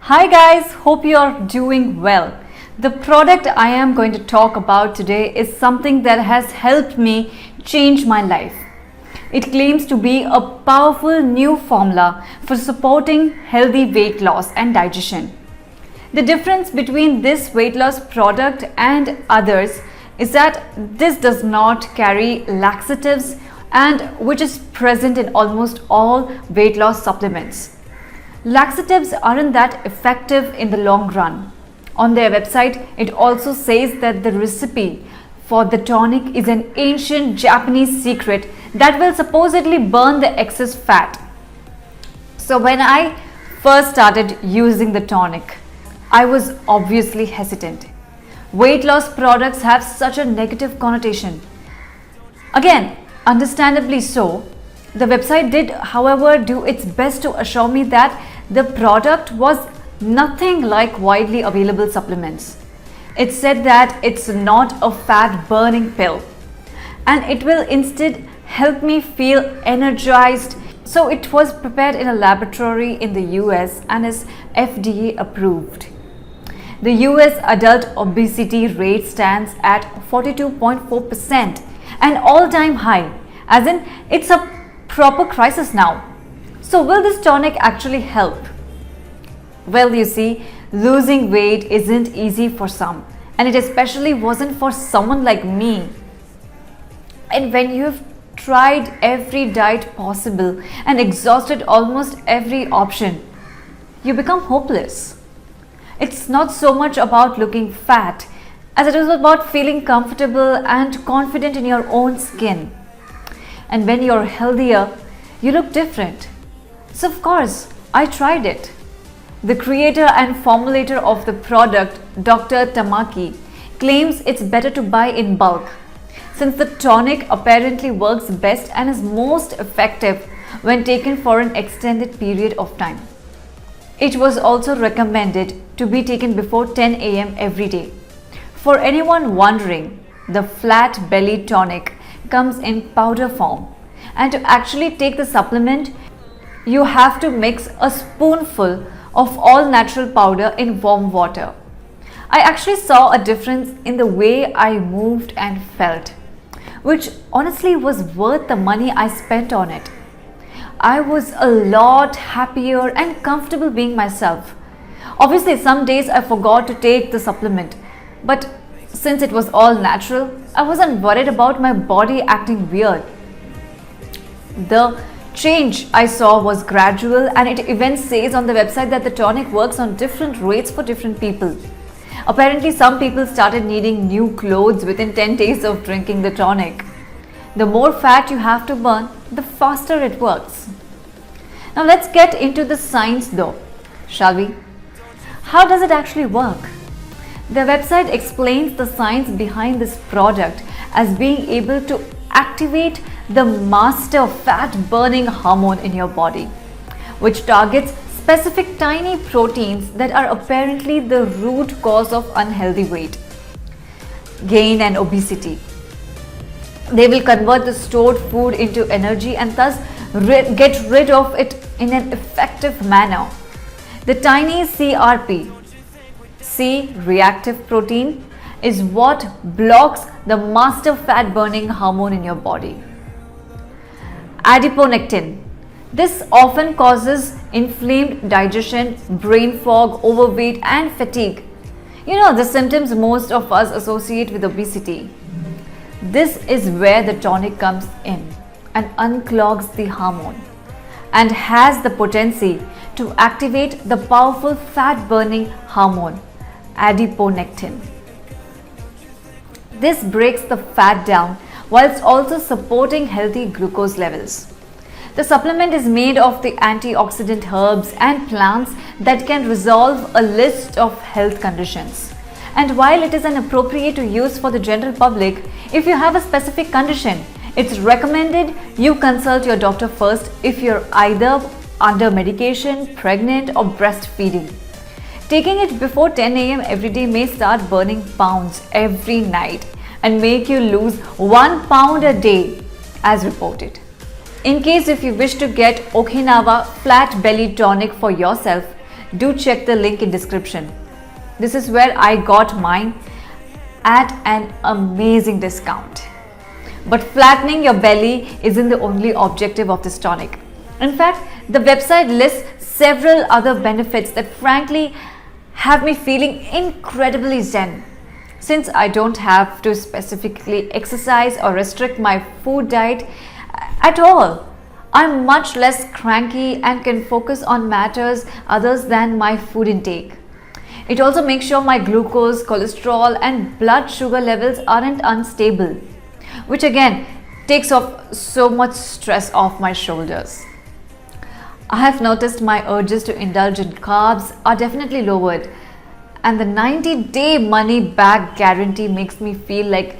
Hi guys, hope you are doing well. The product I am going to talk about today is something that has helped me change my life. It claims to be a powerful new formula for supporting healthy weight loss and digestion. The difference between this weight loss product and others is that this does not carry laxatives and which is present in almost all weight loss supplements. Laxatives aren't that effective in the long run. On their website, it also says that the recipe for the tonic is an ancient Japanese secret that will supposedly burn the excess fat. So when I first started using the tonic, I was obviously hesitant. Weight loss products have such a negative connotation. Again, understandably so. The website did, however, do its best to assure me that the product was nothing like widely available supplements. It said that it's not a fat burning pill and it will instead help me feel energized. So it was prepared in a laboratory in the US and is FDA approved. The US adult obesity rate stands at 42.4%, an all-time high, as in it's a proper crisis now. So will this tonic actually help? Well, you see, losing weight isn't easy for some, and it especially wasn't for someone like me. And when you've tried every diet possible and exhausted almost every option, you become hopeless. It's not so much about looking fat as it is about feeling comfortable and confident in your own skin. And when you're healthier, you look different. So of course, I tried it. The creator and formulator of the product, Dr. Tamaki, claims it's better to buy in bulk, since the tonic apparently works best and is most effective when taken for an extended period of time. It was also recommended to be taken before 10 a.m. every day. For anyone wondering, the flat belly tonic comes in powder form, and to actually take the supplement, you have to mix a spoonful of all natural powder in warm water. I actually saw a difference in the way I moved and felt, which honestly was worth the money I spent on it. I was a lot happier and comfortable being myself. Obviously, some days I forgot to take the supplement, but since it was all natural, I wasn't worried about my body acting weird. The change I saw was gradual, and it even says on the website that the tonic works on different rates for different people. Apparently, some people started needing new clothes within 10 days of drinking the tonic. The more fat you have to burn, the faster it works. Now let's get into the science though, shall we? How does it actually work? The website explains the science behind this product as being able to activate the master fat burning hormone in your body, which targets specific tiny proteins that are apparently the root cause of unhealthy weight gain and obesity. They will convert the stored food into energy and thus get rid of it in an effective manner. The tiny CRP, C-reactive protein, is what blocks the master fat burning hormone in your body. Adiponectin. This often causes inflamed digestion, brain fog, overweight and fatigue. You know, the symptoms most of us associate with obesity. This is where the tonic comes in and unclogs the hormone and has the potency to activate the powerful fat burning hormone, adiponectin. This breaks the fat down whilst also supporting healthy glucose levels. The supplement is made of the antioxidant herbs and plants that can resolve a list of health conditions. And while it is inappropriate to use for the general public, if you have a specific condition, it's recommended you consult your doctor first if you're either under medication, pregnant or breastfeeding. Taking it before 10 a.m. every day may start burning pounds every night and make you lose 1 pound a day as reported. In case if you wish to get Okinawa flat belly tonic for yourself, do check the link in description. This is where I got mine at an amazing discount. But flattening your belly isn't the only objective of this tonic. In fact, the website lists several other benefits that frankly have me feeling incredibly zen. Since I don't have to specifically exercise or restrict my food diet at all, I'm much less cranky and can focus on matters others than my food intake. It also makes sure my glucose, cholesterol, and blood sugar levels aren't unstable, which again takes off so much stress off my shoulders. I have noticed my urges to indulge in carbs are definitely lowered, and the 90-day money back guarantee makes me feel like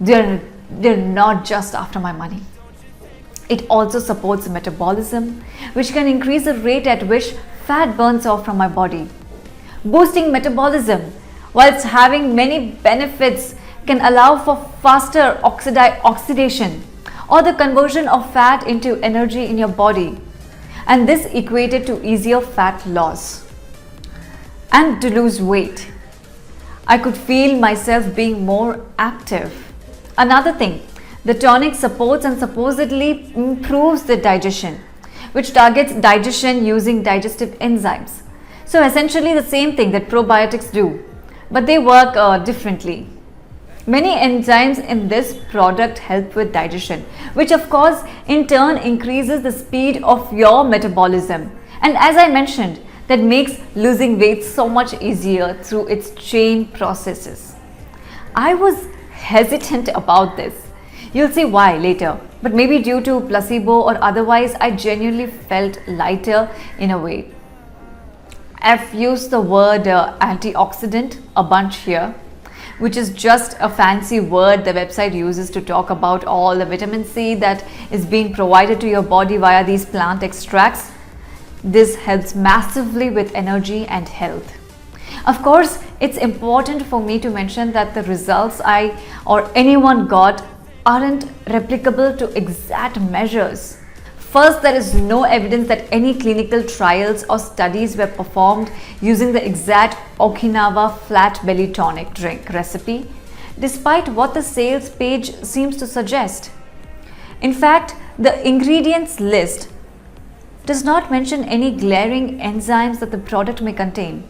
they're not just after my money. It also supports metabolism, which can increase the rate at which fat burns off from my body. Boosting metabolism, whilst having many benefits, can allow for faster oxidation or the conversion of fat into energy in your body, and this equated to easier fat loss. And to lose weight, I could feel myself being more active. Another thing, the tonic supports and supposedly improves the digestion, which targets digestion using digestive enzymes. So essentially the same thing that probiotics do, but they work differently. Many enzymes in this product help with digestion, which of course in turn increases the speed of your metabolism. And as I mentioned, that makes losing weight so much easier through its chain processes. I was hesitant about this. You'll see why later, but maybe due to placebo or otherwise, I genuinely felt lighter in a way. I've used the word antioxidant a bunch here, which is just a fancy word the website uses to talk about all the vitamin C that is being provided to your body via these plant extracts. This helps massively with energy and health. Of course, it's important for me to mention that the results I or anyone got aren't replicable to exact measures. First, there is no evidence that any clinical trials or studies were performed using the exact Okinawa flat belly tonic drink recipe, despite what the sales page seems to suggest. In fact, the ingredients list does not mention any glaring enzymes that the product may contain.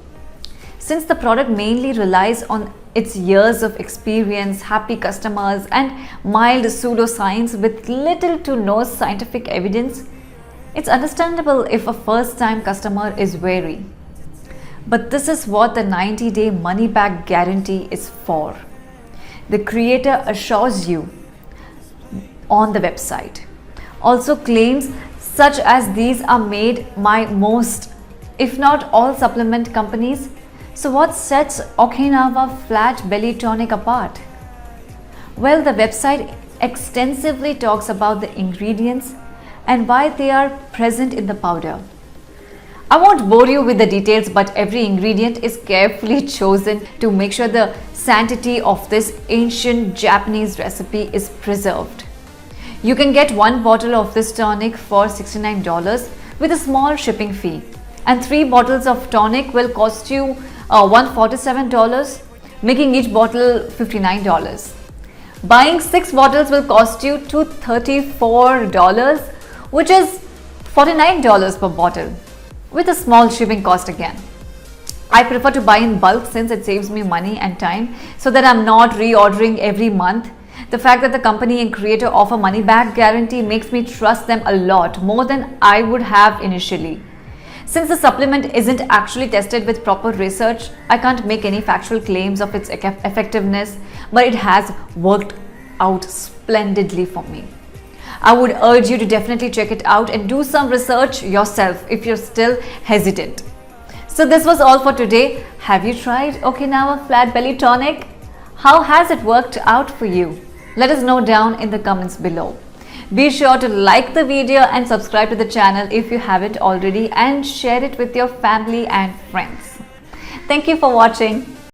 Since the product mainly relies on its years of experience, happy customers, and mild pseudoscience with little to no scientific evidence, it's understandable if a first-time customer is wary. But this is what the 90-day money-back guarantee is for. The creator assures you on the website. Also claims such as these are made by most, if not all, supplement companies. So what sets Okinawa Flat Belly Tonic apart? Well, the website extensively talks about the ingredients and why they are present in the powder. I won't bore you with the details, but every ingredient is carefully chosen to make sure the sanctity of this ancient Japanese recipe is preserved. You can get one bottle of this tonic for $69 with a small shipping fee, and 3 bottles of tonic will cost you $147, making each bottle $59. Buying 6 bottles will cost you $234, which is $49 per bottle, with a small shipping cost again. I prefer to buy in bulk since it saves me money and time so that I'm not reordering every month. The fact that the company and creator offer money back guarantee makes me trust them a lot more than I would have initially. Since the supplement isn't actually tested with proper research, I can't make any factual claims of its effectiveness, but it has worked out splendidly for me. I would urge you to definitely check it out and do some research yourself if you're still hesitant. So this was all for today. Have you tried Okinawa Flat Belly Tonic? How has it worked out for you? Let us know down in the comments below. Be sure to like the video and subscribe to the channel if you haven't already, and share it with your family and friends. Thank you for watching.